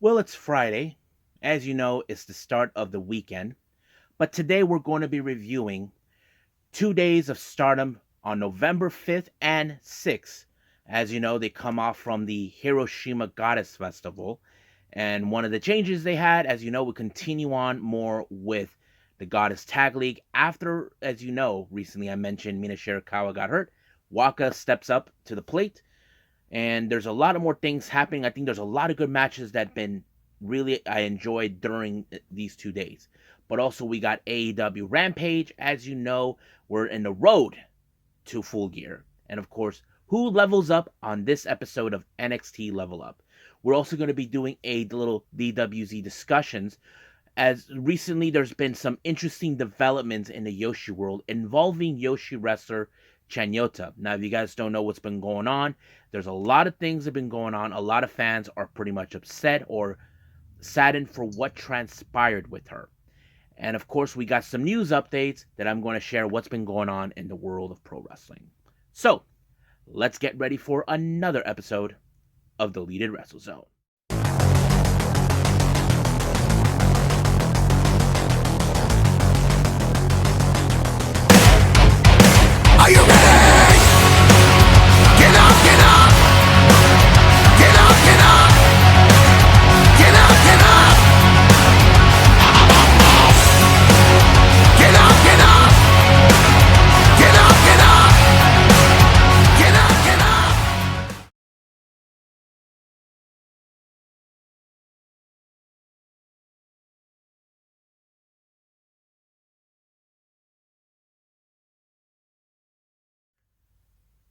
Well, it's Friday. As you know, it's the start of the weekend. But today we're going to be reviewing 2 days of Stardom on November 5th and 6th. As you know, they come off from the Hiroshima Goddess Festival. And one of the changes they had, as you know, we continue on more with the Goddess Tag League. After, as you know, recently I mentioned Mina Shirakawa got hurt. Waka steps up to the plate and there's a lot of more things happening. I think there's a lot of good matches that been really I enjoyed during these 2 days. But also we got AEW Rampage. As you know, we're in the road to Full Gear, and of course, who levels up on this episode of NXT Level Up. We're also going to be doing a little DWZ discussions, as recently there's been some interesting developments in the Yoshi world involving Yoshi wrestler Chanyota. Now, if you guys don't know what's been going on, there's a lot of things that have been going on. A lot of fans are pretty much upset or saddened for what transpired with her. And of course, we got some news updates that I'm going to share what's been going on in the world of pro wrestling. So, let's get ready for another episode of the Deleted Wrestle Zone. Are you ready? Get up, get up! Get up, get up! Get up, get up! Get up, get up! Get up, get up! Get up, get up!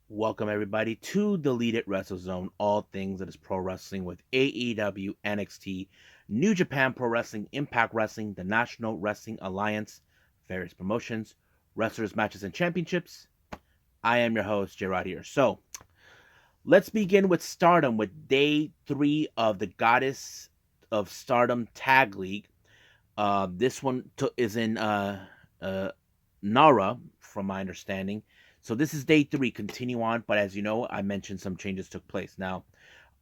Welcome everybody to Deleted Wrestle Zone, all things that is pro wrestling with AEW, NXT, New Japan Pro Wrestling, Impact Wrestling, the National Wrestling Alliance, various promotions, wrestlers, matches, and championships. I am your host, Gerard here. So, let's begin with Stardom with day 3 of the Goddess of Stardom Tag League. This one is in uh, Nara, from my understanding. So this is day 3. Continue on, but as you know, I mentioned some changes took place. Now,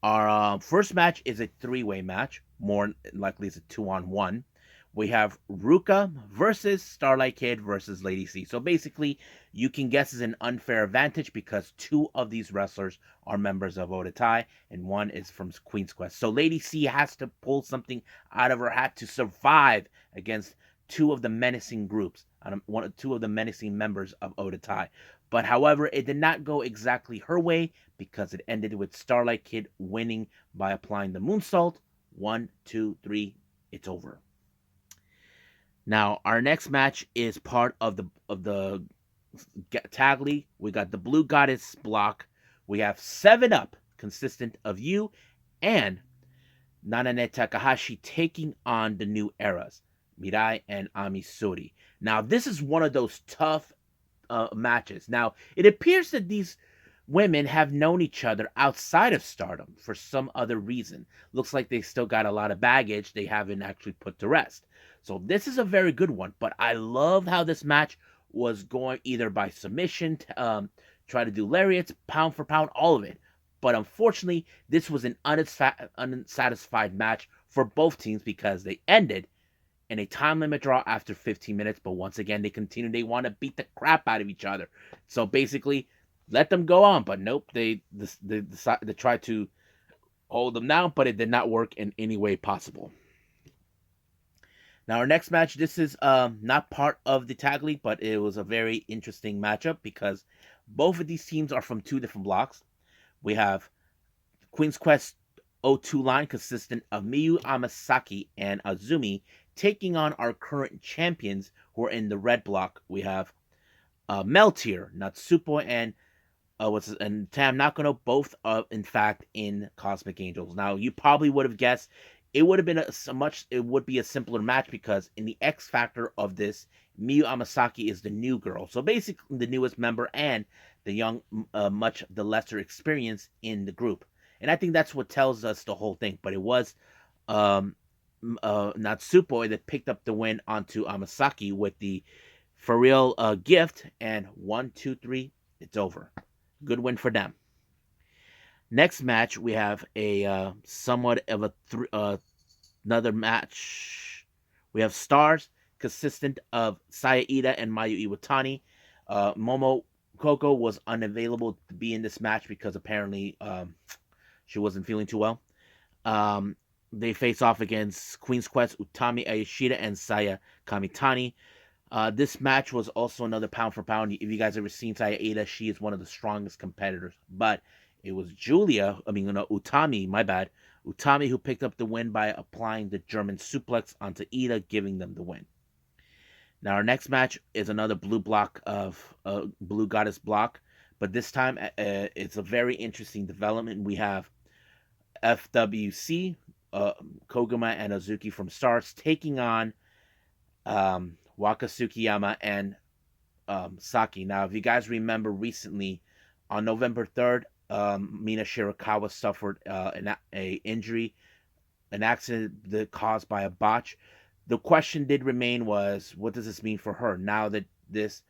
our first match is a three-way match. More likely, it's a 2-on-1. We have Ruka versus Starlight Kid versus Lady C. So basically, you can guess it's an unfair advantage because two of these wrestlers are members of Oedo Tai and one is from Queen's Quest. So Lady C has to pull something out of her hat to survive against two of the menacing groups, two of the menacing members of Oedo Tai. But however, it did not go exactly her way because it ended with Starlight Kid winning by applying the moonsault. 1, 2, 3, it's over. Now, our next match is part of the tag league. We got the Blue Goddess block. We have 7 Up, consistent of you and Nanane Takahashi taking on the new eras, Mirai and Ami Sori. Now, this is one of those tough matches. Now, it appears that these women have known each other outside of Stardom for some other reason. Looks like they still got a lot of baggage they haven't actually put to rest. So this is a very good one, but I love how this match was going either by submission, try to do lariats, pound for pound, all of it. But unfortunately, this was an unsatisfied match for both teams because they ended in a time limit draw after 15 minutes. But once again, they continue. They want to beat the crap out of each other. So basically, let them go on. But nope, they tried to hold them down, but it did not work in any way possible. Now, our next match, this is not part of the tag league, but it was a very interesting matchup because both of these teams are from two different blocks. We have Queen's Quest 02 line consistent of Miyu Amasaki and Azumi taking on our current champions who are in the red block. We have Meltier, Natsupo, and Tam Nakano, both in fact in Cosmic Angels. Now, you probably would have guessed it would have been it would be a simpler match because in the X Factor of this, Miyu Amasaki is the new girl. So basically the newest member and the young, much the lesser experience in the group. And I think that's what tells us the whole thing. But it was Natsupoi that picked up the win onto Amasaki with the for real gift. And 1, 2, 3, it's over. Good win for them. Next match, we have a somewhat of a another match. We have Stars, consistent of Saya Ida and Mayu Iwatani. Momo Coco was unavailable to be in this match because apparently she wasn't feeling too well. Um, they face off against Queen's Quest, Utami Ayashida, and Saya Kamitani. This match was also another pound for pound. If you guys ever seen Saya Ida, she is one of the strongest competitors. But it was Utami, my bad. Utami who picked up the win by applying the German suplex onto Ida, giving them the win. Now our next match is another blue block of Blue Goddess block, but this time it's a very interesting development. We have FWC, Koguma and Ozuki from Stars taking on Waka Tsukiyama and Saki. Now, if you guys remember recently, on November 3rd, Mina Shirakawa suffered an injury, an accident that caused by a botch. The question did remain was, what does this mean for her? Now that this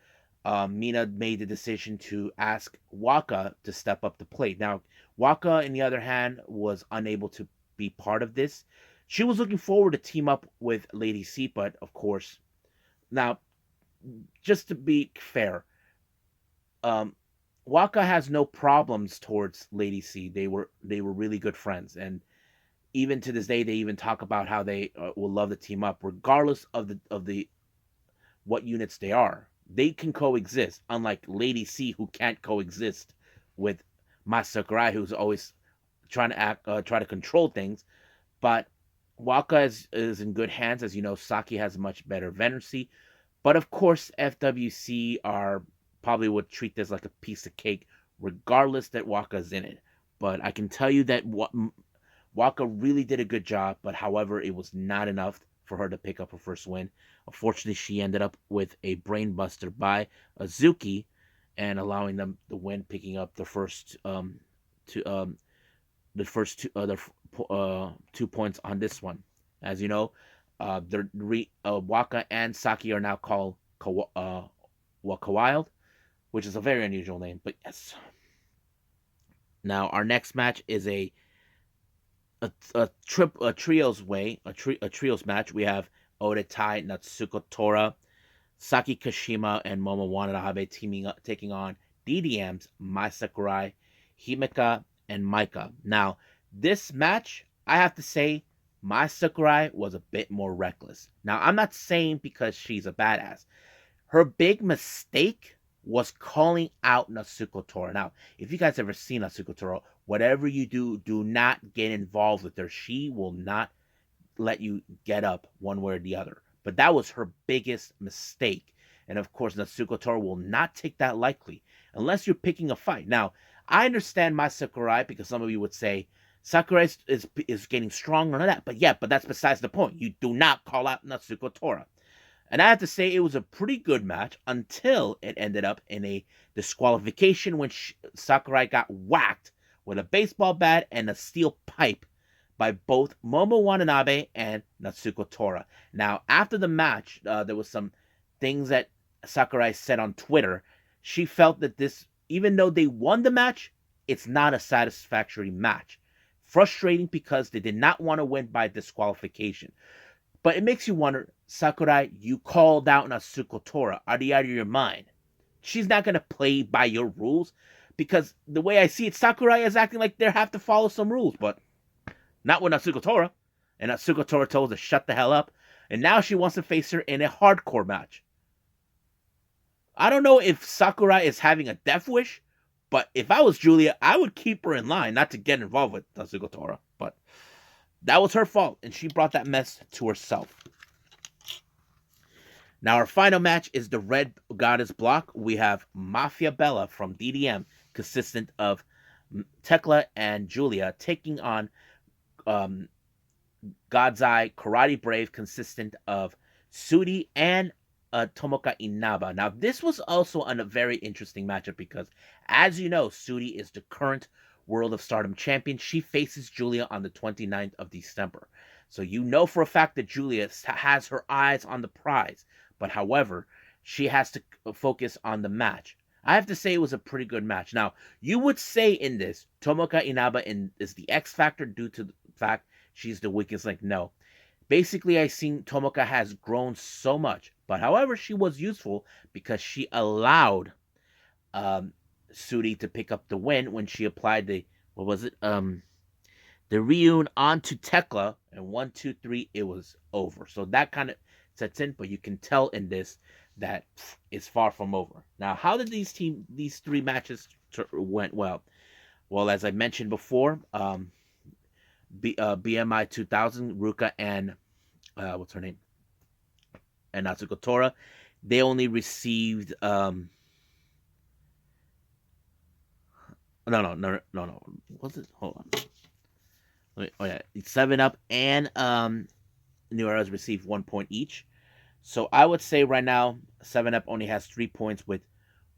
Mina made the decision to ask Waka to step up the plate. Now, Waka, on the other hand, was unable to be part of this. She was looking forward to team up with Lady C, but of course, now, just to be fair, Waka has no problems towards Lady C. They were really good friends, and even to this day, they even talk about how they will love to team up, regardless of the what units they are. They can coexist, unlike Lady C, who can't coexist with Masakurai, who's always trying to try to control things. But Waka is in good hands, as you know. Saki has much better veterancy, but of course, FWC are probably would treat this like a piece of cake, regardless that Waka's in it. But I can tell you that Waka really did a good job, but however, it was not enough for her to pick up her first win. Unfortunately, she ended up with a brainbuster by Azuki, and allowing them the win, picking up the first two 2 points on this one. As you know, Waka and Saki are now called Waka Wild, which is a very unusual name, but yes. Now our next match is a trios match. We have Oedo Tai, Natsuko Tora, Saki Kashima, and Momo Watanabe taking on DDM's Mai Sakurai, Himeka, and Maika. Now, this match, I have to say, Mai Sakurai was a bit more reckless. Now, I'm not saying because she's a badass. Her big mistake was calling out Natsuko Tora. Now, if you guys ever seen Natsuko Tora, whatever you do, do not get involved with her. She will not let you get up one way or the other. But that was her biggest mistake. And of course, Natsuko Tora will not take that lightly unless you're picking a fight. Now, I understand Mai Sakurai, because some of you would say Sakurai is getting stronger and all that. But yeah, but that's besides the point. You do not call out Natsuko Tora. And I have to say, it was a pretty good match until it ended up in a disqualification when Sakurai got whacked with a baseball bat and a steel pipe by both Momo Watanabe and Natsuko Tora. Now, after the match, there was some things that Sakurai said on Twitter. She felt that this, even though they won the match, it's not a satisfactory match. Frustrating because they did not want to win by disqualification. But it makes you wonder, Sakurai, you called out Natsuko Tora. Are you out of your mind? She's not going to play by your rules, because the way I see it, Sakurai is acting like they have to follow some rules, but not with Natsuko Tora. And Natsuko Tora told her to shut the hell up, and now she wants to face her in a hardcore match. I don't know if Sakurai is having a death wish, but if I was Julia, I would keep her in line, not to get involved with Natsuko Tora. But that was her fault, and she brought that mess to herself. Now, our final match is the Red Goddess block. We have Mafia Bella from DDM, consistent of Tekla and Julia, taking on God's Eye Karate Brave, consistent of Sudi and Tomoka Inaba. Now, this was also a very interesting matchup because, as you know, Sudi is the current World of Stardom champion. She faces Julia on the 29th of December. So you know for a fact that Julia has her eyes on the prize. But however, she has to focus on the match. I have to say it was a pretty good match. Now, you would say in this, Tomoka Inaba is the X factor due to the fact she's the weakest link. No. Basically, I seen Tomoka has grown so much, but however, she was useful because she allowed um, Suri to pick up the win when she applied the what was it the Ryun onto Tekla, and 1, 2, 3, it was over. So that kind of sets in, but you can tell in this that it's far from over. Now, how did these three matches went well? Well, as I mentioned before, BMI 2000, Ruka and what's her name, and Natsuko Tora, they only received no. What's it? Hold on. Oh yeah, 7 Up and New Era's received 1 point each. So I would say right now, 7 Up only has 3 points with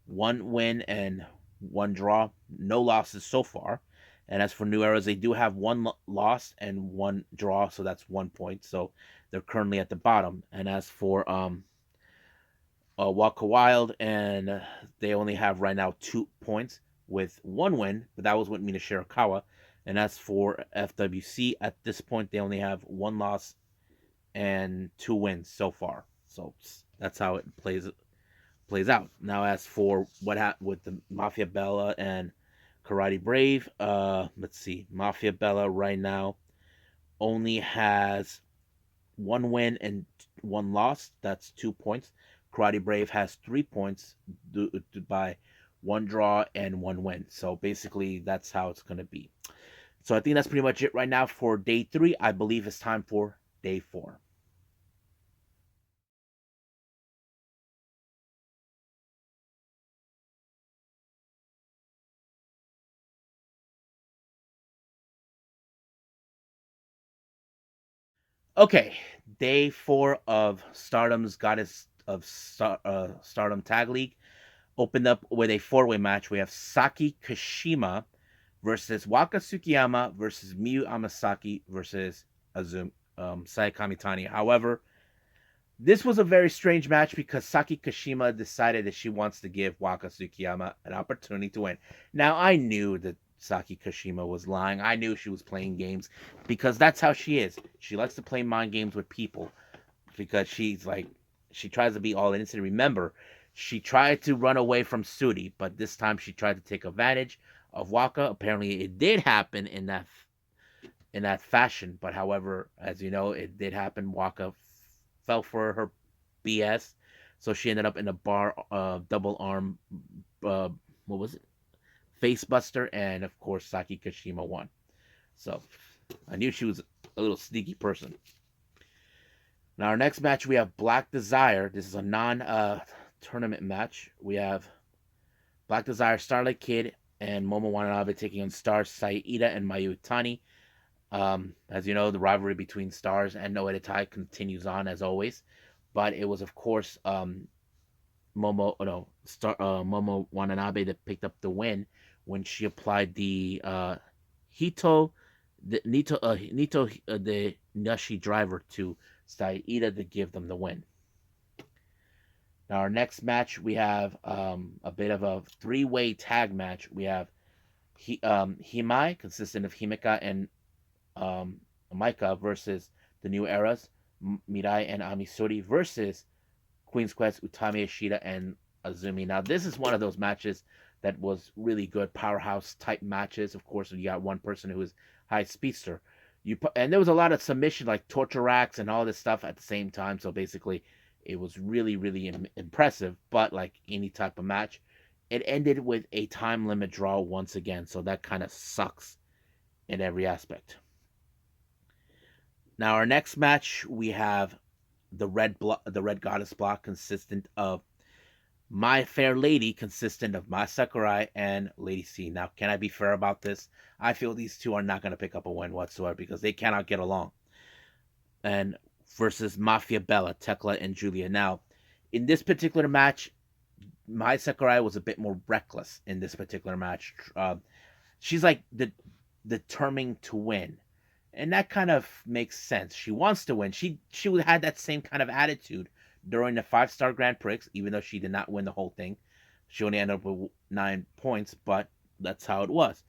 1 win and 1 draw, no losses so far. And as for New Eras, they do have 1 loss and 1 draw, so that's 1 point. So they're currently at the bottom. And as for Waka Wild, and they only have right now 2 points with 1 win, but that was with Mina Shirakawa. And as for FWC, at this point, they only have 1 loss and 2 wins so far. So that's how it plays out. Now, as for what happened with the Mafia Bella and Karate Brave, let's see. Mafia Bella right now only has 1 win and 1 loss. That's 2 points. Karate Brave has 3 points by 1 draw and 1 win. So basically, that's how it's going to be. So I think that's pretty much it right now for day 3. I believe it's time for day 4. Okay, day 4 of Stardom's Goddess of Stardom Tag League opened up with a 4-way match. We have Saki Kashima versus Waka Tsukiyama versus Miyu Amasaki versus Sayaka Mitani. However, this was a very strange match because Saki Kashima decided that she wants to give Waka Tsukiyama an opportunity to win. Now, I knew that Saki Kashima was lying. I knew she was playing games because that's how she is. She likes to play mind games with people because she tries to be all innocent. Remember, she tried to run away from Sudi, but this time she tried to take advantage of Waka. Apparently, it did happen in that fashion, but however, as you know, it did happen. Waka fell for her BS, so she ended up in a bar double arm. What was it? Facebuster, and of course, Saki Kashima won. So I knew she was a little sneaky person. Now, our next match, we have Black Desire. This is a non tournament match. We have Black Desire, Starlight Kid, and Momo Watanabe taking on Stars, Saida, and Mayu Itani. As you know, the rivalry between Stars and Oedo Tai continues on as always. But it was, of course, Momo Watanabe that picked up the win when she applied the the Nashi driver to Saida to give them the win. Now, our next match, we have a bit of a 3-way tag match. We have Himai, consistent of Himeka and Maika, versus the New Eras, Mirai and Amisori, versus Queen's Quest, Utami Ishida, and Azumi. Now, this is one of those matches that was really good, powerhouse type matches. Of course, you got one person who is high speedster. And there was a lot of submission, like torture racks and all this stuff at the same time. So basically, it was really, really impressive. But like any type of match, it ended with a time limit draw once again. So that kind of sucks in every aspect. Now, our next match, we have the red goddess block, consistent of My Fair Lady, consistent of Mai Sakurai and Lady C. Now, can I be fair about this? I feel these two are not going to pick up a win whatsoever because they cannot get along. And versus Mafia Bella, Tekla, and Julia. Now, in this particular match, Mai Sakurai was a bit more reckless in this particular match. She's like determined to win, and that kind of makes sense. She wants to win. She had that same kind of attitude during the 5-star Grand Prix, even though she did not win the whole thing. She only ended up with 9 points, but that's how it was.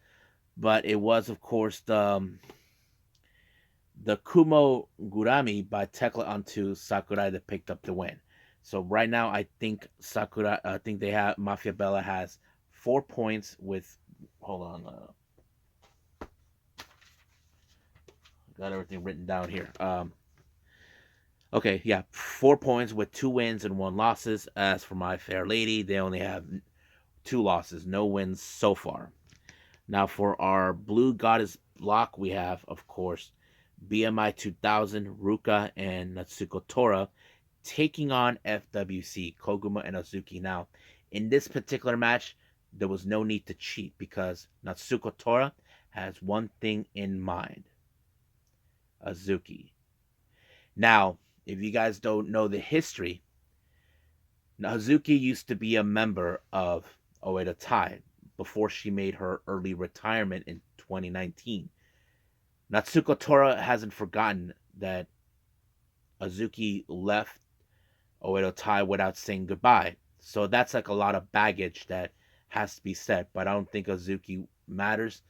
But it was, of course, the the Kumo Gurami by Tekla onto Sakurai that picked up the win. So right now, I think they have Mafia Bella has 4 points with. Hold on, got everything written down here. Okay, yeah, 4 points with 2 wins and 1 losses. As for My Fair Lady, they only have 2 losses, no wins so far. Now for our Blue Goddess block, we have, of course, BMI 2000, Ruka, and Natsuko Tora taking on FWC, Koguma and Azuki. Now, in this particular match, there was no need to cheat because Natsuko Tora has one thing in mind: Azuki. Now, if you guys don't know the history, Azuki used to be a member of Oedo Tai before she made her early retirement in 2019. Natsuko Tora hasn't forgotten that Azuki left Oedo Tai without saying goodbye. So that's like a lot of baggage that has to be said. But I don't think Azuki matters.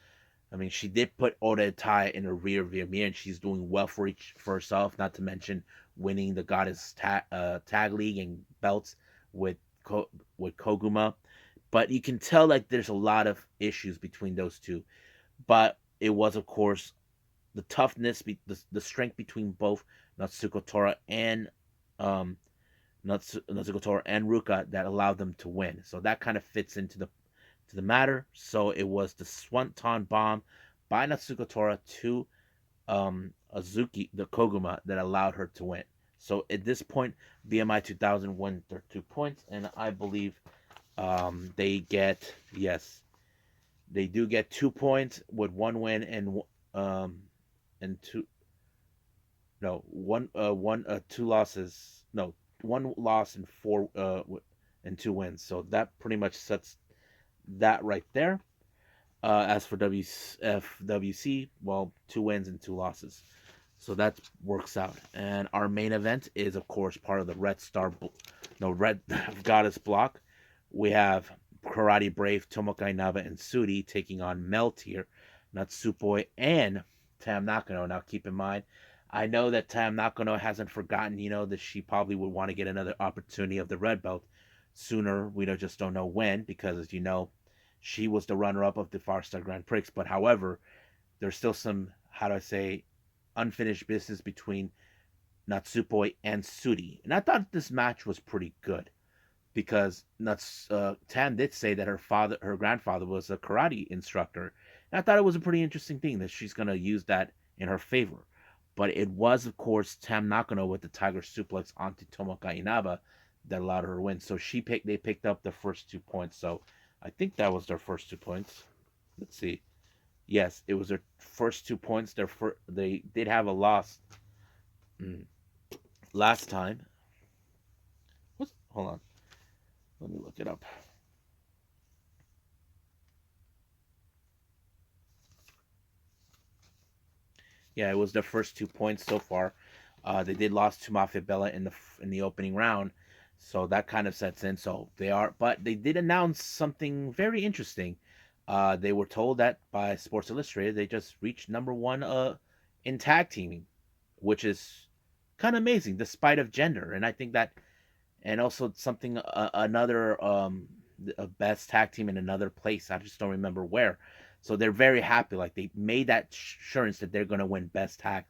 I mean, she did put Oedo Tai in a rear view mirror, and she's doing well for herself. Not to mention winning the Goddess Tag League and belts with with Koguma. But you can tell like there's a lot of issues between those two. But it was, of course, the toughness, the strength between both Natsuko Tora and um, Natsuko Tora and Ruka that allowed them to win. So that kind of fits into the matter. So it was the Swanton Bomb by Natsuko Tora to Azuki, the Koguma, that allowed her to win. So at this point, BMI 2000 won their 2 points, and I believe they get, yes, they do get 2 points with 1 win and two, no, one 2 losses, no, 1 loss and 2 wins. So that pretty much sets that right there. As for FWC, well, 2 wins and 2 losses. So that works out. And our main event is, of course, part of the Red Goddess block. We have Karate Brave, Tomoka Inaba, and Sudi taking on Meltier, Natsupoi, and Tam Nakano. Now, keep in mind, I know that Tam Nakano hasn't forgotten, that she probably would want to get another opportunity of the red belt sooner. We just don't know when, because, as you know, she was the runner-up of the Far Star Grand Prix. But however, there's still some, how do I say, unfinished business between Natsupoi and Sudi. And I thought this match was pretty good because Tam did say that her grandfather was a karate instructor. And I thought it was a pretty interesting thing that she's going to use that in her favor. But it was, of course, Tam Nakano with the Tiger Suplex onto Tomoka Inaba that allowed her to win. So they picked up the first 2 points. So I think that was their first 2 points. Let's see. Yes, it was their first 2 points. They did have a loss last time. Hold on. Let me look it up. Yeah, it was their first 2 points so far. They did lose to Mafia Bella in the opening round, so that kind of sets in. So but they did announce something very interesting. They were told that by Sports Illustrated they just reached #1 in tag teaming, which is kind of amazing despite of gender. And I think that, and also something another a best tag team in another place. I just don't remember where. So they're very happy. Like they made that assurance that they're going to win best tag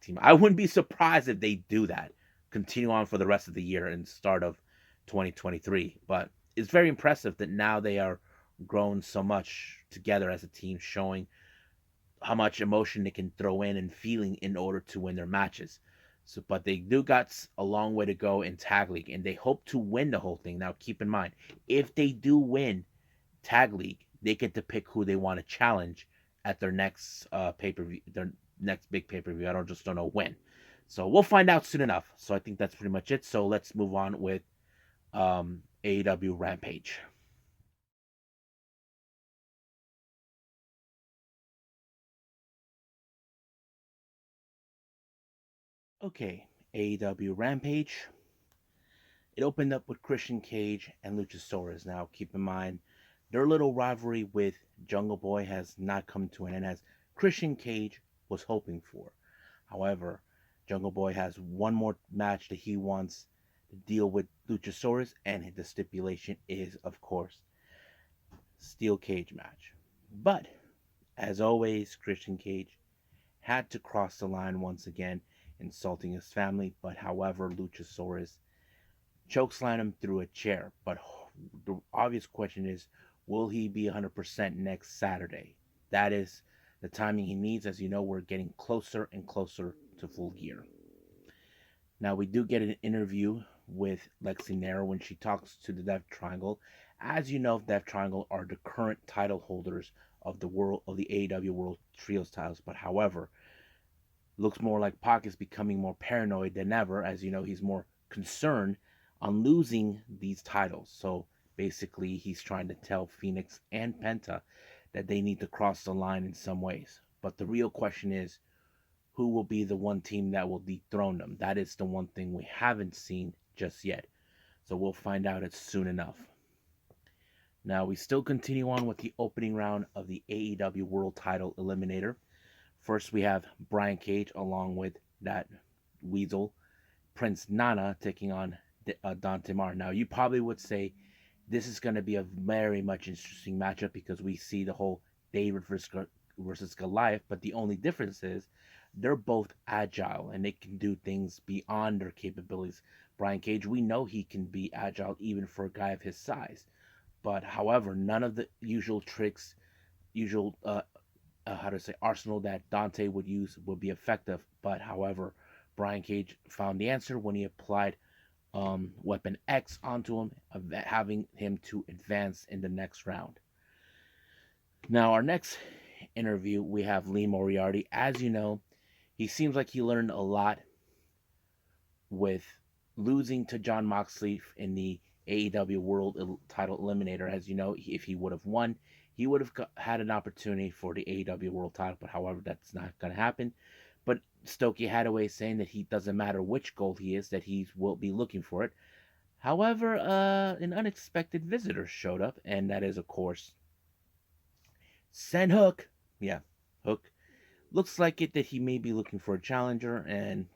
team. I wouldn't be surprised if they do that. Continue on for the rest of the year and start of 2023. But it's very impressive that now they are grown so much together as a team, showing how much emotion they can throw in and feeling in order to win their matches. So, but they do got a long way to go in Tag League, and they hope to win the whole thing. Now, keep in mind, if they do win Tag League, they get to pick who they want to challenge at their next pay-per-view, their next big pay-per-view. Don't know when. So we'll find out soon enough. So I think that's pretty much it. So let's move on with AEW Rampage. Okay, AEW Rampage. It opened up with Christian Cage and Luchasaurus. Now, keep in mind, their little rivalry with Jungle Boy has not come to an end as Christian Cage was hoping for. However, Jungle Boy has one more match that he wants to deal with Luchasaurus, and the stipulation is, of course, steel cage match. But as always, Christian Cage had to cross the line once again, insulting his family. But however, Luchasaurus chokeslam him through a chair. But the obvious question is, will he be 100% next Saturday? That is the timing he needs. As you know, we're getting closer and closer to Full Gear. Now, we do get an interview with Lexi Nara when she talks to the Death Triangle. As you know, Death Triangle are the current title holders of the AEW World Trios titles. But however, looks more like Pac is becoming more paranoid than ever. As you know, he's more concerned on losing these titles. So basically, he's trying to tell Phoenix and Penta that they need to cross the line in some ways. But the real question is, who will be the one team that will dethrone them? That is the one thing we haven't seen just yet. So we'll find out it soon enough. Now, we still continue on with the opening round of the AEW World Title Eliminator. First, we have Brian Cage along with that weasel, Prince Nana, taking on Dante Martin. Now, you probably would say this is going to be a very much interesting matchup because we see the whole David versus Goliath, but the only difference is they're both agile and they can do things beyond their capabilities. Brian Cage, we know he can be agile even for a guy of his size, but however, none of the usual tricks, usual how to say arsenal that Dante would use would be effective. But however, Brian Cage found the answer when he applied Weapon X onto him, having him to advance in the next round. Now, our next interview, we have Lee Moriarty. As you know, he seems like he learned a lot with losing to John Moxley in the AEW World Title Eliminator. As you know, if he would have won, he would have had an opportunity for the AEW World Title. But however, that's not going to happen. But Stokey Hathaway saying that he doesn't matter which gold he is, that he will be looking for it. However, an unexpected visitor showed up, and that is, of course, Sen Hook. Yeah, Hook. Looks like it that he may be looking for a challenger, and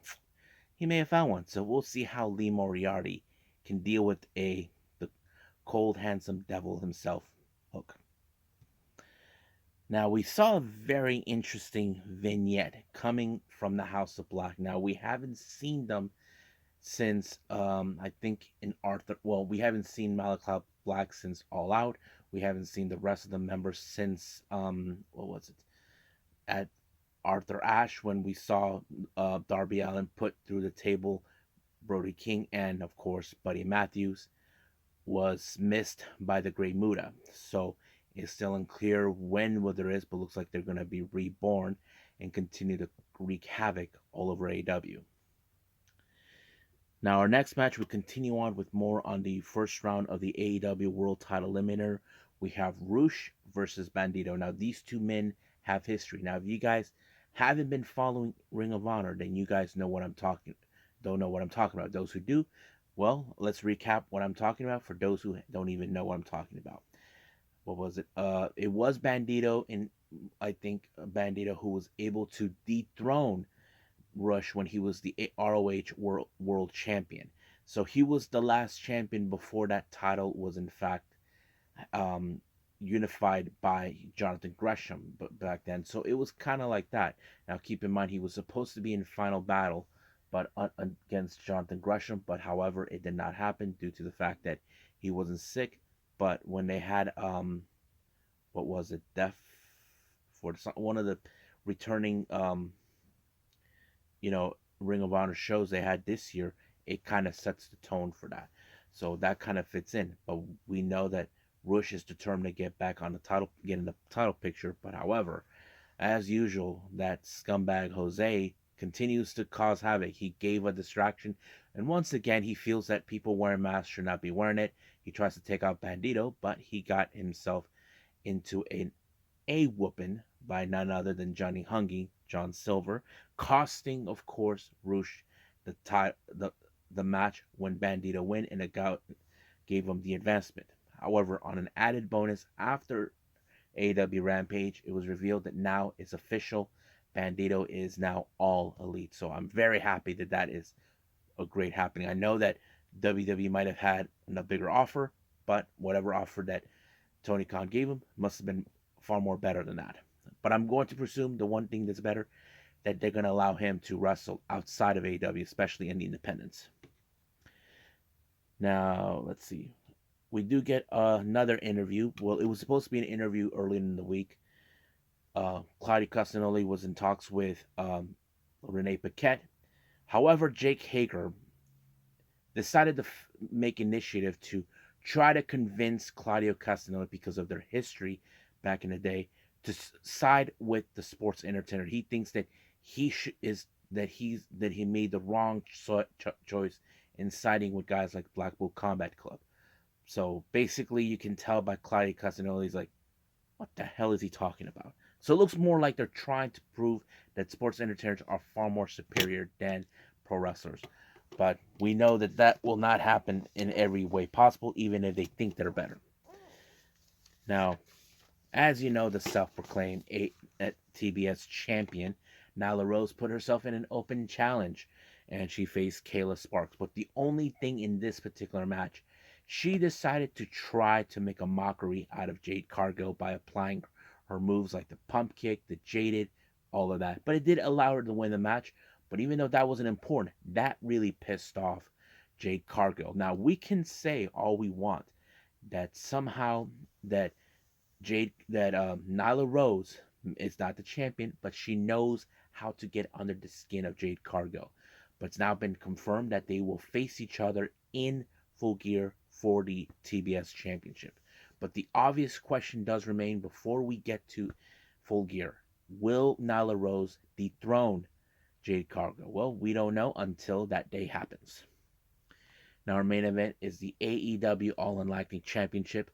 he may have found one. So we'll see how Lee Moriarty can deal with the cold, handsome devil himself, Hook. Now, we saw a very interesting vignette coming from the House of Black. Now, we haven't seen them since, I think, in Arthur. Well, we haven't seen Malachi Black since All Out. We haven't seen the rest of the members since, what was it? At Arthur Ashe, when we saw Darby Allin put through the table Brody King, and of course, Buddy Matthews was missed by the Great Muta. So it's still unclear when there is, but looks like they're going to be reborn and continue to wreak havoc all over AEW. Now, our next match, we continue on with more on the first round of the AEW World Title Eliminator. We have Rush versus Bandito. Now, these two men have history. Now, if you guys haven't been following Ring of Honor, then you guys know what I'm talking. Don't know what I'm talking about. Those who do, well, let's recap what I'm talking about for those who don't even know what I'm talking about. What was it? It was Bandito, and I think Bandito who was able to dethrone Rush when he was the ROH World Champion. So he was the last champion before that title was in fact um, unified by Jonathan Gresham back then. So it was kind of like that. Now keep in mind he was supposed to be in final battle, but against Jonathan Gresham. But however, it did not happen due to the fact that he wasn't sick. But when they had what was it, Death for one of the returning Ring of Honor shows they had this year, it kind of sets the tone for that. So that kind of fits in. But we know that Rush is determined to get back on the title, get in the title picture. But however, as usual, that scumbag Jose continues to cause havoc. He gave a distraction, and once again, he feels that people wearing masks should not be wearing it. He tries to take out Bandito, but he got himself into a whooping by none other than Johnny Hungy, John Silver, costing, of course, Rush the match when Bandito win, and it gave him the advancement. However, on an added bonus, after AEW Rampage, it was revealed that now it's official. Bandito is now All Elite. So I'm very happy that that is a great happening. I know that WWE might have had a bigger offer, but whatever offer that Tony Khan gave him must have been far more better than that. But I'm going to presume the one thing that's better, that they're going to allow him to wrestle outside of AEW, especially in the independents. Now, let's see. We do get another interview. Well, it was supposed to be an interview earlier in the week. Claudio Castagnoli was in talks with Renee Paquette. However, Jake Hager decided to make initiative to try to convince Claudio Castagnoli, because of their history back in the day, to side with the sports entertainer. He thinks that he made the wrong choice in siding with guys like Blackpool Combat Club. So basically, you can tell by Claudio Castagnoli, he's like, what the hell is he talking about? So it looks more like they're trying to prove that sports entertainers are far more superior than pro wrestlers. But we know that that will not happen in every way possible, even if they think they're better. Now, as you know, the self-proclaimed TBS champion, Nyla Rose, put herself in an open challenge, and she faced Kayla Sparks. But the only thing in this particular match, she decided to try to make a mockery out of Jade Cargill by applying her moves like the pump kick, the jaded, all of that. But it did allow her to win the match. But even though that wasn't important, that really pissed off Jade Cargill. Now, we can say all we want that somehow that Nyla Rose is not the champion, but she knows how to get under the skin of Jade Cargill. But it's now been confirmed that they will face each other in Full Gear for the TBS Championship. But the obvious question does remain before we get to Full Gear. Will Nyla Rose dethrone Jade Cargill? Well, we don't know until that day happens. Now, our main event is the AEW All Atlantic Championship.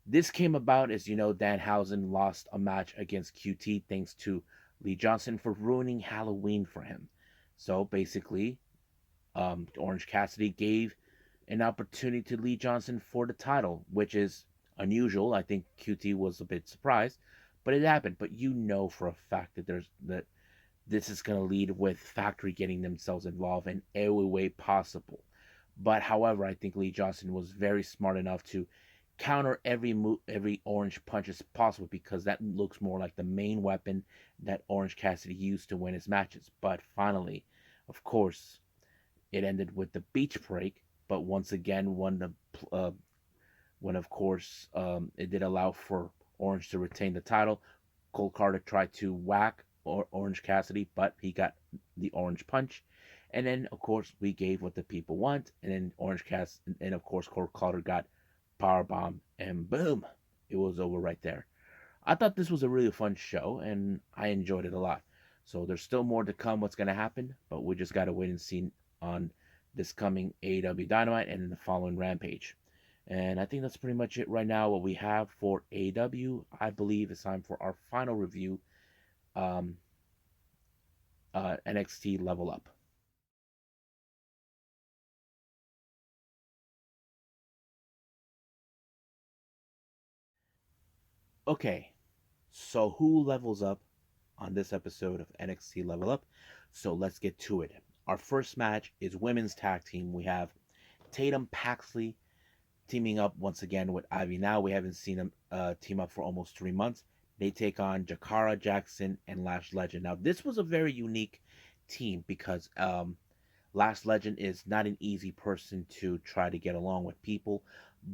This came about as you know, Danhausen lost a match against QT thanks to Lee Johnson for ruining Halloween for him. So basically, Orange Cassidy gave an opportunity to Lee Johnson for the title, which is unusual. I think QT was a bit surprised, but it happened. But you know for a fact that this is going to lead with Factory getting themselves involved in every way possible. But however, I think Lee Johnson was very smart enough to counter every orange punch as possible, because that looks more like the main weapon that Orange Cassidy used to win his matches. But finally, of course, it ended with the beach break. But once again, when of course it did allow for Orange to retain the title, Cole Carter tried to whack Orange Cassidy, but he got the orange punch. And then, of course, we gave what the people want. And then Orange Cassidy, and of course, Cole Carter got powerbomb, and boom, it was over right there. I thought this was a really fun show, and I enjoyed it a lot. So there's still more to come. What's gonna happen? But we just gotta wait and see on this coming AEW Dynamite and in the following Rampage. And I think that's pretty much it right now. What we have for AEW, I believe it's time for our final review. Um, NXT Level Up. Okay, so who levels up on this episode of NXT Level Up? So let's get to it. Our first match is women's tag team. We have Tatum Paxley teaming up once again with Ivy. Now we haven't seen them team up for almost 3 months. They take on Jakara Jackson and Lash Legend. Now this was a very unique team because Lash Legend is not an easy person to try to get along with people,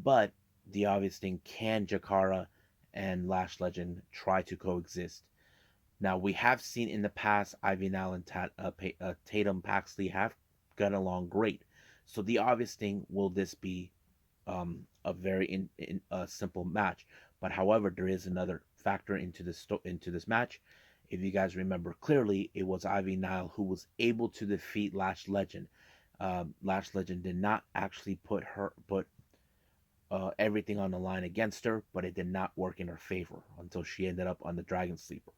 but the obvious thing, can Jakara and Lash Legend try to coexist? Now we have seen in the past Ivy Nile and Tatum Paxley have gotten along great. So the obvious thing, will this be a very simple match? But however, there is another factor into this match. If you guys remember clearly, it was Ivy Nile who was able to defeat Lash Legend. Lash Legend did not actually put everything on the line against her, but it did not work in her favor until she ended up on the Dragon Sleeper.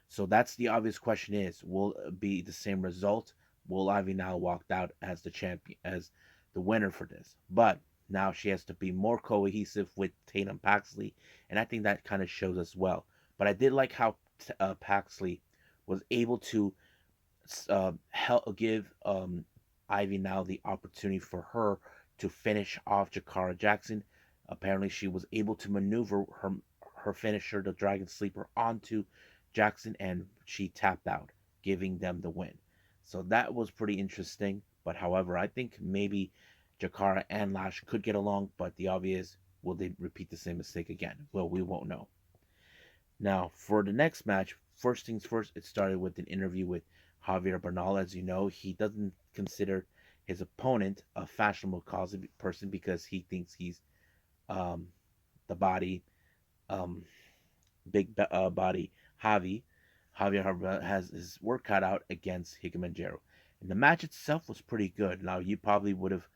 So that's the obvious question: is will it be the same result? Will Ivy Nile walk out as the champion, as the winner for this? But now she has to be more cohesive with Tatum Paxley, and I think that kind of shows as well. But I did like how Paxley was able to help give Ivy now the opportunity for her to finish off Jakara Jackson. Apparently, she was able to maneuver her finisher, the Dragon Sleeper, onto Jackson, and she tapped out, giving them the win. So that was pretty interesting. But however, I think maybe Jakara and Lash could get along, but the obvious, will they repeat the same mistake again? Well, we won't know. Now, for the next match, first things first, it started with an interview with Javier Bernal. As you know, he doesn't consider his opponent a fashionable person because he thinks he's um, the body, um, body Javier has his work cut out against Hikamanjaro. And the match itself was pretty good. Now, you probably would have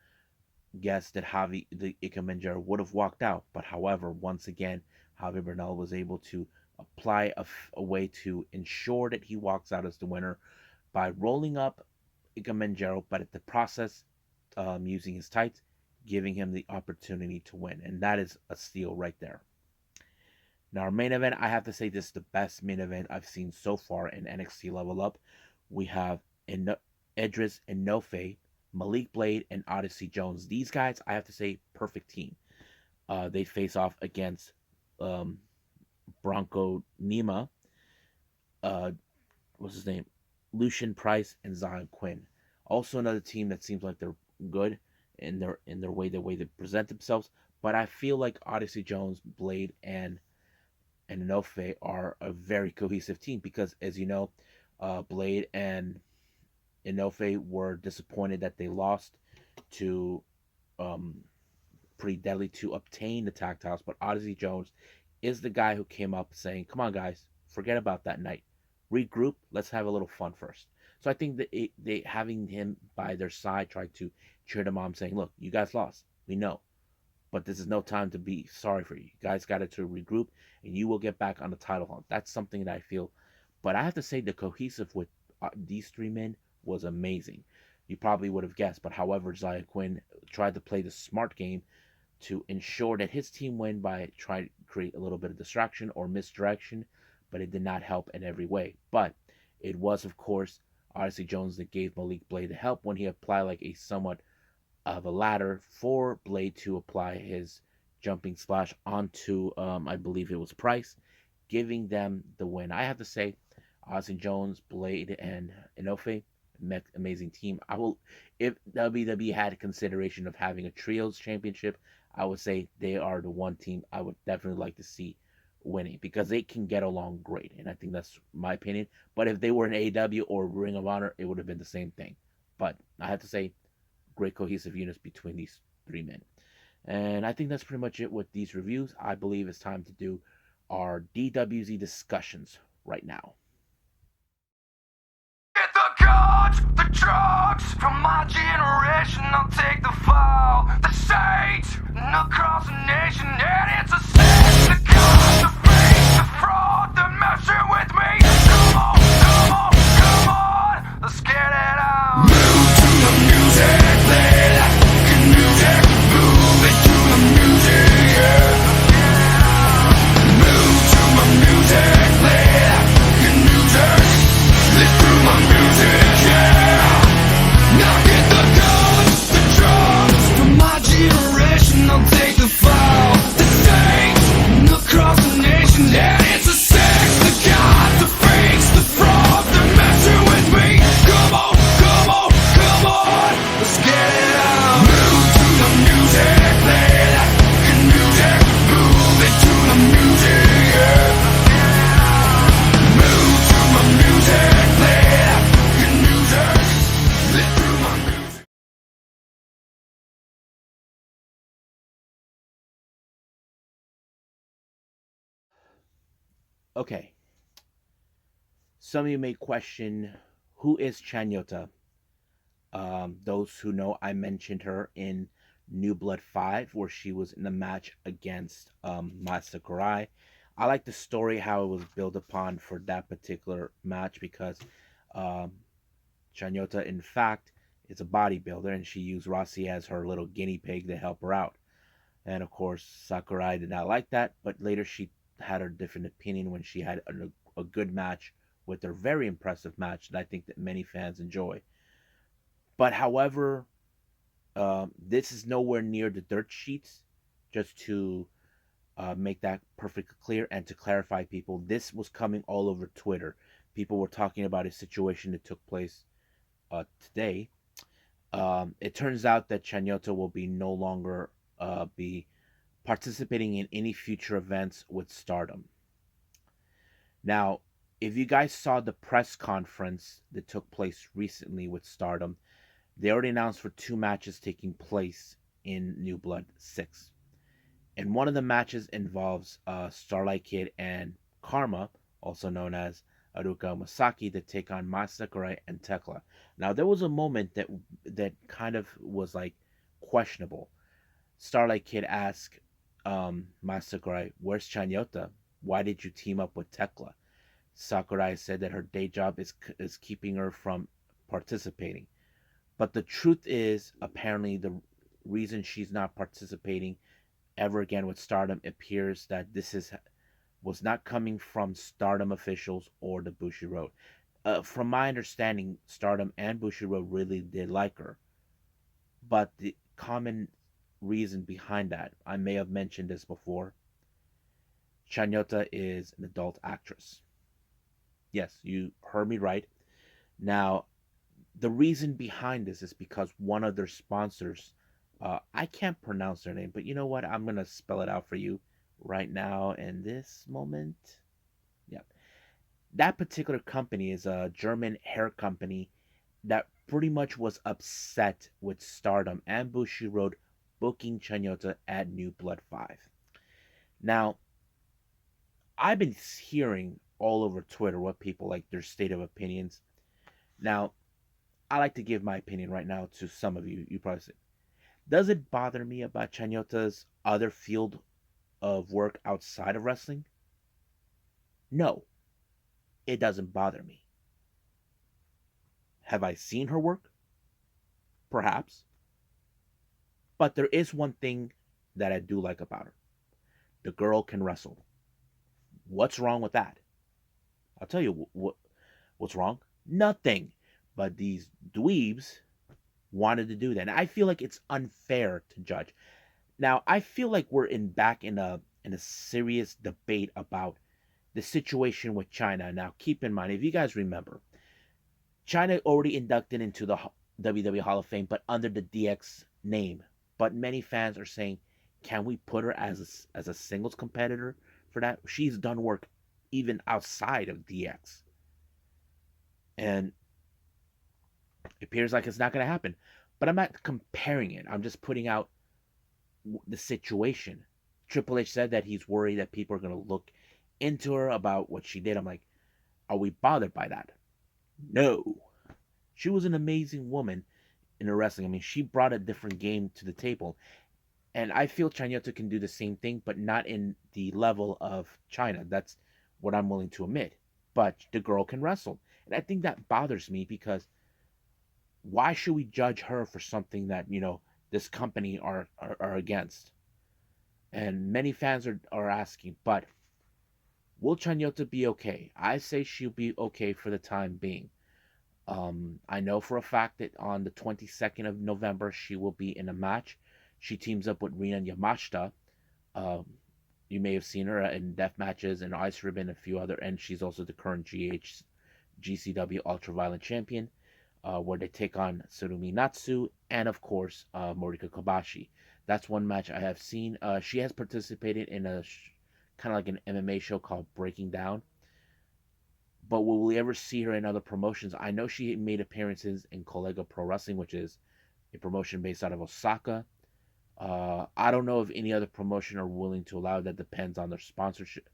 guessed that the Ikemenjaro would have walked out, but however, once again, Javier Bernal was able to apply a way to ensure that he walks out as the winner by rolling up Ikemenjaro, but at the process, using his tights, giving him the opportunity to win, and that is a steal right there. Now, our main event, I have to say, this is the best main event I've seen so far in NXT Level Up. We have Edris Enofe, Malik Blade, and Odyssey Jones. These guys, I have to say, perfect team. They face off against um, Bronco Nima, uh, what's his name? Lucian Price and Zion Quinn. Also another team that seems like they're good in their way, the way they present themselves. But I feel like Odyssey Jones, Blade, and Enofe are a very cohesive team because, as you know, Blade and Enofe were disappointed that they lost to um, Pretty Deadly to obtain the tag titles. But Odyssey Jones is the guy who came up saying, "Come on, guys, forget about that night. Regroup. Let's have a little fun first." So I think that they having him by their side, tried to cheer them on, saying, "Look, you guys lost. We know, but this is no time to be sorry for you. You guys got to regroup, and you will get back on the title hunt." That's something that I feel. But I have to say, the cohesive with these three men was amazing. You probably would have guessed, but however, Zaya Quinn tried to play the smart game to ensure that his team win by trying to create a little bit of distraction or misdirection, but it did not help in every way. But it was, of course, Odyssey Jones that gave Malik Blade the help when he applied like a somewhat of a ladder for Blade to apply his jumping splash onto, I believe it was Price, giving them the win. I have to say, Odyssey Jones, Blade, and Enofe, amazing team. I will, if WWE had a consideration of having a trios championship, I would say they are the one team I would definitely like to see winning because they can get along great, and I think that's my opinion. But if they were in AEW or Ring of Honor, it would have been the same thing. But I have to say, great cohesive units between these three men. And I think that's pretty much it with these reviews. I believe it's time to do our DWZ discussions right now. Get the guns, the drugs from my generation. I'll take the fall, the stage, and across the nation. And it's a sin, the cost, the fake, the fraud, the messing with me. Come on, come on, come on, let's get it on. Move to the music, play like fucking music. Move it to the music, yeah. Move to my music, play like fucking music. Live through my music, yeah. Now get the guns, the drums from my generation. I'll take the fall, the stage, and across the nation. And it's the sex, the god, the freaks, the fraud, they're messing with me. Come on, come on, come on, let's get it on. Move to the music, play that fucking music. Move it to the music, yeah. Move to my music, play that fucking music. Live through my music. Okay, some of you may question, who is Chanyota? Those who know, I mentioned her in New Blood 5, where she was in a match against Mai Sakurai. I like the story, how it was built upon for that particular match because um, Chanyota, in fact, is a bodybuilder, and she used Rossi as her little guinea pig to help her out. And of course, Sakurai did not like that, but later she had a different opinion when she had a good match with their very impressive match that I think that many fans enjoy. But however, this is nowhere near the dirt sheets. Just to make that perfectly clear and to clarify, people, this was coming all over Twitter. People were talking about a situation that took place today. It turns out that Chanyota will be no longer be participating in any future events with Stardom. Now, if you guys saw the press conference that took place recently with Stardom, they already announced for two matches taking place in New Blood 6. And one of the matches involves Starlight Kid and Karma, also known as Aruka Masaki, to take on Mai Sakurai and Tekla. Now, there was a moment that kind of was like questionable. Starlight Kid asked Mai Sakurai, "Where's Chanyota? Why did you team up with Tekla?" Sakurai said that her day job is keeping her from participating. But the truth is, apparently, the reason she's not participating ever again with Stardom appears that was not coming from Stardom officials or the Bushiroad. From my understanding, Stardom and Bushiroad really did like her, but the common reason behind that, I may have mentioned this before, Chanyota is an adult actress. Yes, you heard me right. Now, the reason behind this is because one of their sponsors, I can't pronounce their name, but you know what? I'm going to spell it out for you right now in this moment. Yeah. That particular company is a German hair company that pretty much was upset with Stardom and Bushiroad booking Chanyota at New Blood 5. Now, I've been hearing all over Twitter what people like their state of opinions. Now, I like to give my opinion right now to some of you. You probably say, does it bother me about Chanyota's other field of work outside of wrestling? No, it doesn't bother me. Have I seen her work? Perhaps. But there is one thing that I do like about her. The girl can wrestle. What's wrong with that? I'll tell you what's wrong. Nothing. But these dweebs wanted to do that. And I feel like it's unfair to judge. Now, I feel like we're back in a serious debate about the situation with China. Now, keep in mind, if you guys remember, China already inducted into the WWE Hall of Fame, but under the DX name. But many fans are saying, can we put her as a singles competitor for that? She's done work even outside of DX. And it appears like it's not going to happen. But I'm not comparing it. I'm just putting out the situation. Triple H said that he's worried that people are going to look into her about what she did. I'm like, are we bothered by that? No. She was an amazing woman in her wrestling. I mean, she brought a different game to the table. And I feel Chanyota can do the same thing, but not in the level of China. That's what I'm willing to admit. But the girl can wrestle. And I think that bothers me because why should we judge her for something that, this company are against? And many fans are asking, but will Chanyota be okay? I say she'll be okay for the time being. I know for a fact that on the 22nd of November, she will be in a match. She teams up with Rina Yamashita. Um, you may have seen her in death matches and Ice Ribbon and a few other, and she's also the current GCW Ultra Violent Champion, where they take on Surumi Natsu and, of course, Morika Kobashi. That's one match I have seen. She has participated in a kind of like an MMA show called Breaking Down. But will we ever see her in other promotions? I know she made appearances in Collega Pro Wrestling, which is a promotion based out of Osaka. I don't know if any other promotion are willing to allow. That depends on their sponsorship.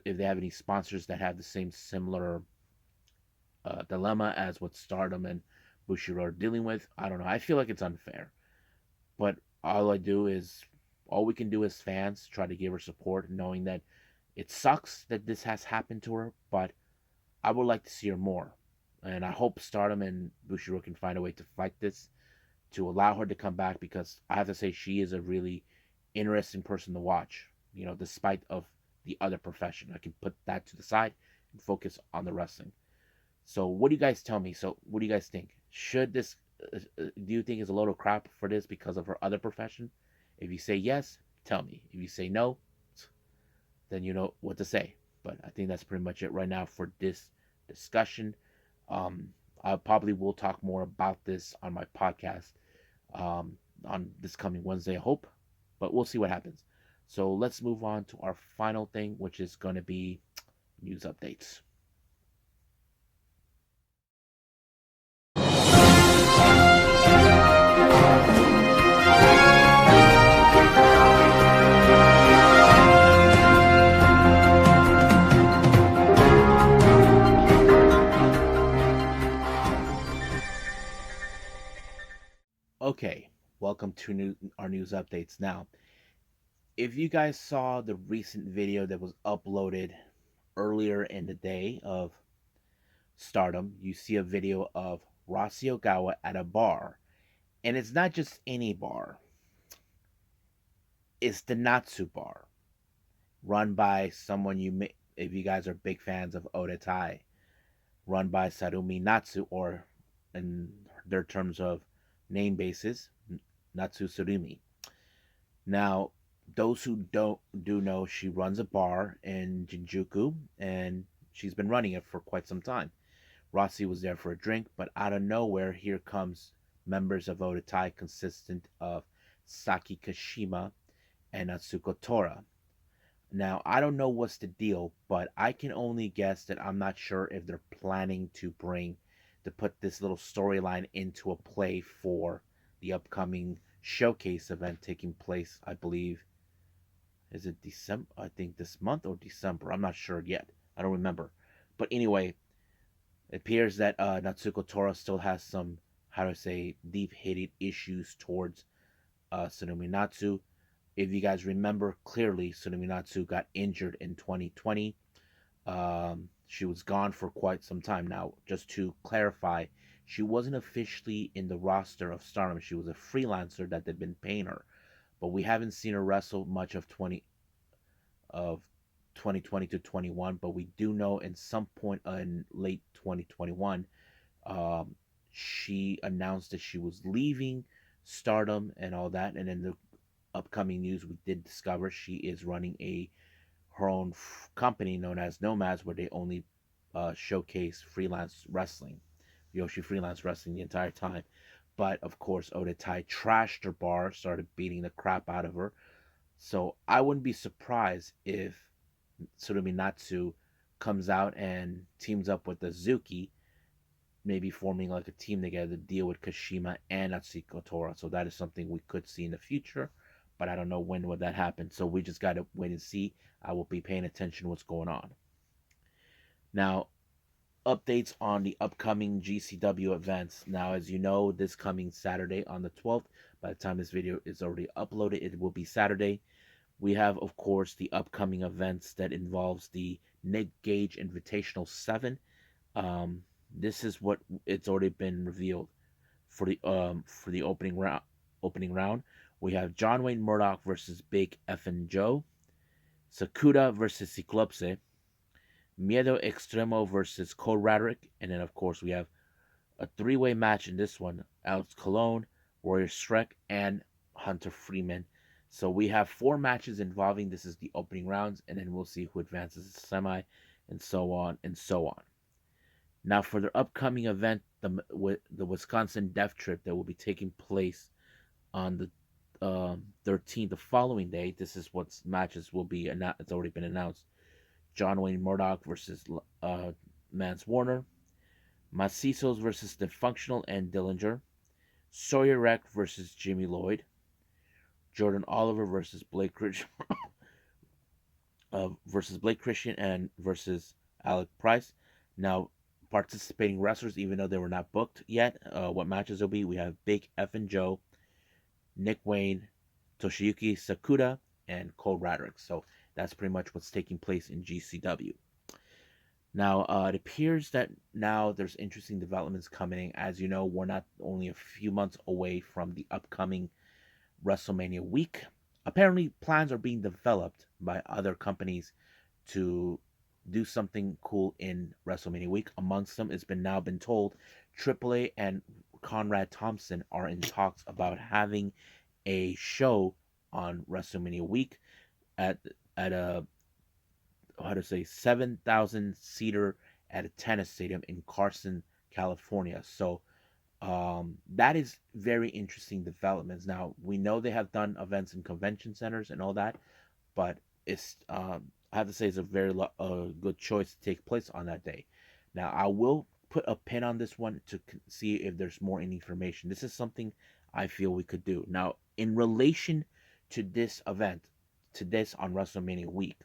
If they have any sponsors that have the same similar dilemma as what Stardom and Bushiroad are dealing with, I don't know. I feel like it's unfair. But all we can do as fans, try to give her support, knowing that it sucks that this has happened to her, but I would like to see her more. And I hope Stardom and Bushiroad can find a way to fight this, to allow her to come back, because I have to say she is a really interesting person to watch, despite of the other profession. I can put that to the side focus on the wrestling. So what do you guys tell me? So what do you guys think? Should this do you think is a load of crap for this because of her other profession? If you say yes, tell me. If you say no, then you know what to say. But I think that's pretty much it right now for this discussion. Um, I probably will talk more about this on my podcast on this coming Wednesday, I hope. But we'll see what happens. So let's move on to our final thing, which is going to be news updates. Okay, welcome to our news updates. Now, if you guys saw the recent video that was uploaded earlier in the day of Stardom, you see a video of Rossy Ogawa at a bar. And it's not just any bar, it's the Natsu bar, run by someone you may, if you guys are big fans of Oedo Tai, run by Sarumi Natsu, or in their terms of name basis, Natsu Surumi. Now, those who do know, she runs a bar in Shinjuku, and she's been running it for quite some time. Rossi was there for a drink, but out of nowhere, here comes members of Oedo Tai consistent of Saki Kashima and Atsuko Tora. Now, I don't know what's the deal, but I can only guess that I'm not sure if they're planning to put this little storyline into a play for the upcoming showcase event taking place, I believe. Is it December? I think this month or December. I'm not sure yet. I don't remember. But anyway, it appears that Natsuko Tora still has some, how to say, deep-hated issues towards Tsunumi Natsu. If you guys remember clearly, Tsunumi Natsu got injured in 2020. She was gone for quite some time now. Just to clarify, she wasn't officially in the roster of Stardom. She was a freelancer that they'd been paying her, but we haven't seen her wrestle much of 2020 to 21. But we do know in some point in late 2021, um, she announced that she was leaving Stardom and all that. And in the upcoming news, we did discover she is running her own company known as Nomads, where they only showcase freelance wrestling. Yoshi freelance wrestling the entire time. But of course, Oedo Tai trashed her bar, started beating the crap out of her. So I wouldn't be surprised if Tsurumi Natsu comes out and teams up with Azuki, maybe forming like a team together to deal with Kashima and Atsuko Tora. So that is something we could see in the future, but I don't know when would that happen. So we just gotta wait and see. I will be paying attention to what's going on. Now, updates on the upcoming GCW events. Now, as you know, this coming Saturday on the 12th, by the time this video is already uploaded, it will be Saturday. We have, of course, the upcoming events that involves the Nick Gage Invitational 7. This is what it's already been revealed for the opening round. We have John Wayne Murdoch versus Big Effin' Joe, Sakuda versus Ciclopse, Miedo Extremo versus Cole Radrick, and then of course we have a three-way match in this one: Alex Colon, Warrior Shrek, and Hunter Freeman. So we have four matches involving. This is the opening rounds, and then we'll see who advances to semi, and so on and so on. Now for their upcoming event, the Wisconsin Death Trip that will be taking place on the 13th, the following day. This is what matches will be. It's already been announced. John Wayne Murdoch versus Mance Warner, Macizos versus The Functional and Dillinger, Sawyer Wreck versus Jimmy Lloyd, Jordan Oliver versus Blake Christian and versus Alec Price. Now, participating wrestlers, even though they were not booked yet, what matches will be? We have Big Effin' Joe, Nick Wayne, Toshiyuki Sakuda, and Cole Radrick. So that's pretty much what's taking place in GCW. Now, it appears that now there's interesting developments coming. As you know, we're not only a few months away from the upcoming WrestleMania week. Apparently, plans are being developed by other companies to do something cool in WrestleMania week. Amongst them, it's been now been told AAA and Conrad Thompson are in talks about having a show on WrestleMania week at a, how to say, 7,000 seater at a tennis stadium in Carson, California. So that is very interesting developments. Now we know they have done events in convention centers and all that, but it's I have to say it's a very good choice to take place on that day. Now I will put a pin on this one to see if there's more information. This is something I feel we could do. Now in relation to this event, to this on WrestleMania week,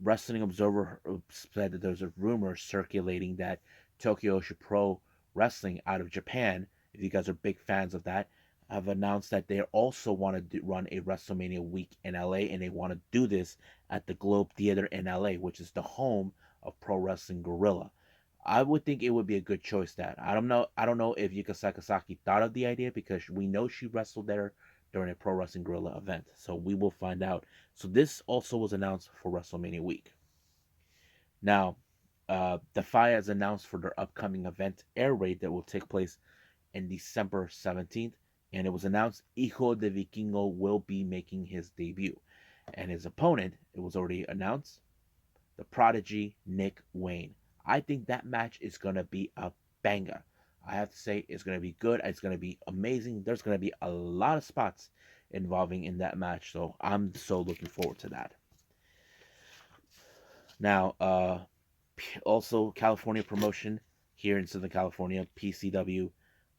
Wrestling Observer said that there's a rumor circulating that Tokyo Osha Pro Wrestling out of Japan, if you guys are big fans of that, have announced that they also want to run a WrestleMania week in LA, and they want to do this at the Globe Theater in LA, which is the home of Pro Wrestling Guerrilla. I would think it would be a good choice. That I don't know. I don't know if Yuka Sakazaki thought of the idea because we know she wrestled there during a Pro Wrestling Guerrilla event. So we will find out. So this also was announced for WrestleMania week. Now, DEFY has announced for their upcoming event air raid that will take place in December 17th, and it was announced Hijo de Vikingo will be making his debut, and his opponent, it was already announced, the prodigy Nick Wayne. I think that match is going to be a banger. I have to say it's going to be good. It's going to be amazing. There's going to be a lot of spots involving in that match, so I'm so looking forward to that. Now, also California promotion here in Southern California, PCW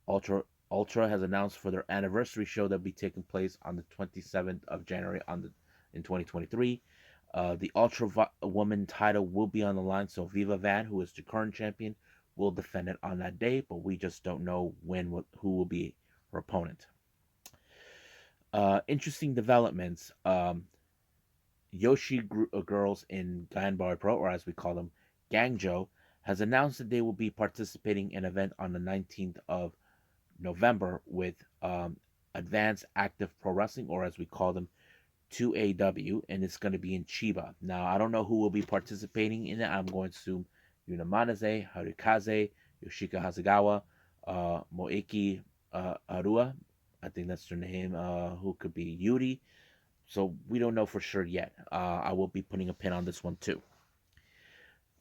Ultra has announced for their anniversary show that will be taking place on the 27th of January in 2023. The Ultra Woman title will be on the line, so Viva Van, who is the current champion, will defend it on that day, but we just don't know who will be her opponent. Interesting developments. Yoshi Girls in Ganbare Pro, or as we call them, Gangjo, has announced that they will be participating in an event on the 19th of November with Advanced Active Pro Wrestling, or as we call them, 2AW, and it's going to be in Chiba. Now, I don't know who will be participating in it. I'm going to assume Yuna Manase, Harukaze, Yoshika Hasegawa, Moeki Arua, I think that's her name, who could be Yuri. So we don't know for sure yet. I will be putting a pin on this one too.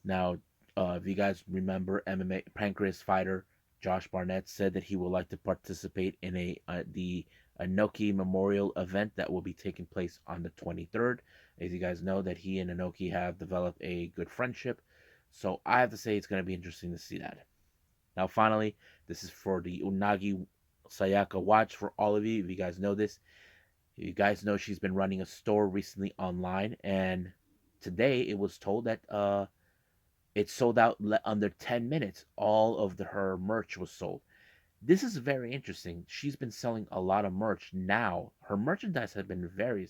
Now, if you guys remember, MMA Pancreas fighter Josh Barnett said that he would like to participate in the Inoki Memorial event that will be taking place on the 23rd. As you guys know, that he and Inoki have developed a good friendship. So I have to say it's going to be interesting to see that. Now, finally, this is for the Unagi Sayaka watch for all of you. If you guys know this, you guys know she's been running a store recently online, and today it was told that it sold out under 10 minutes. All of her merch was sold. This is very interesting. She's been selling a lot of merch now. Her merchandise has been very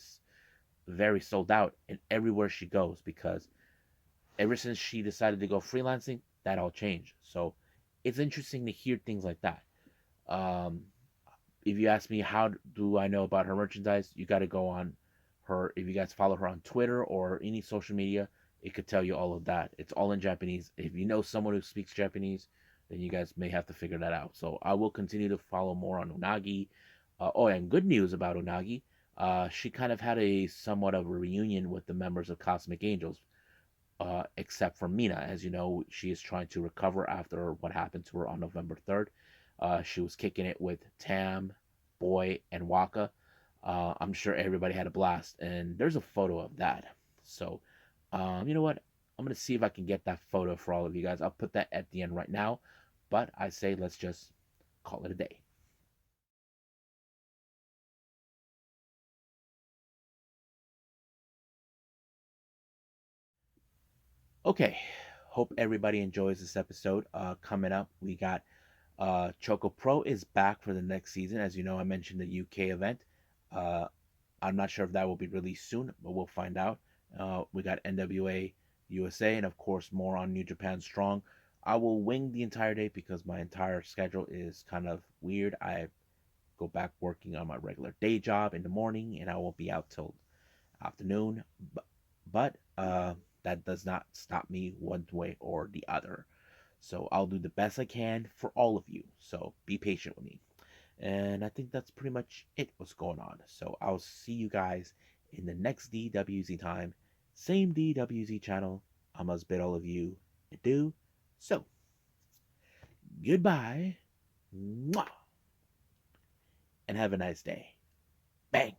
sold out in everywhere she goes because ever since she decided to go freelancing, that all changed. So it's interesting to hear things like that. Um, if you ask me how do I know about her merchandise, you got to go on her. If you guys follow her on Twitter or any social media, it could tell you all of that. It's all in Japanese. If you know someone who speaks Japanese, then you guys may have to figure that out. So I will continue to follow more on Unagi. And good news about Unagi. She kind of had a somewhat of a reunion with the members of Cosmic Angels, except for Mina. As you know, she is trying to recover after what happened to her on November 3rd. She was kicking it with Tam, Boy, and Waka. I'm sure everybody had a blast, and there's a photo of that. So, you know what? I'm gonna see if I can get that photo for all of you guys. I'll put that at the end right now, but I say let's just call it a day. Okay, hope everybody enjoys this episode. Coming up, we got Choco Pro is back for the next season. As you know, I mentioned the UK event. Uh, I'm not sure if that will be released soon, but we'll find out. We got NWA USA, and of course, more on New Japan Strong. I will wing the entire day because my entire schedule is kind of weird. I go back working on my regular day job in the morning, and I won't be out till afternoon. But that does not stop me one way or the other. So I'll do the best I can for all of you. So be patient with me. And I think that's pretty much it what's going on. So I'll see you guys in the next DWZ time. Same DWZ channel. I must bid all of you adieu. So, goodbye. Mwah, and have a nice day. Bang.